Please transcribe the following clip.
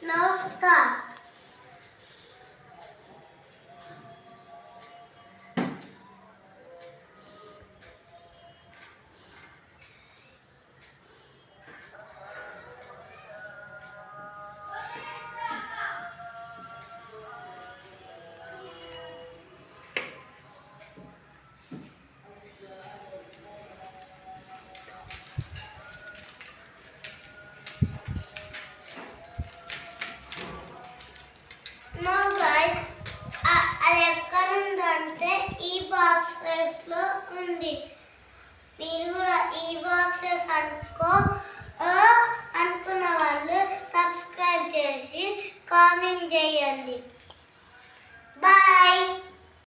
Now start. Now guys, అది ఎక్కడ ఉందంటే ఈ బాక్సెస్ లో ఉంది. మీరు కూడా ఈ బాక్సెస్ అనుకున్న వాళ్ళు సబ్స్క్రైబ్ చేసి కామెంట్ చేయండి.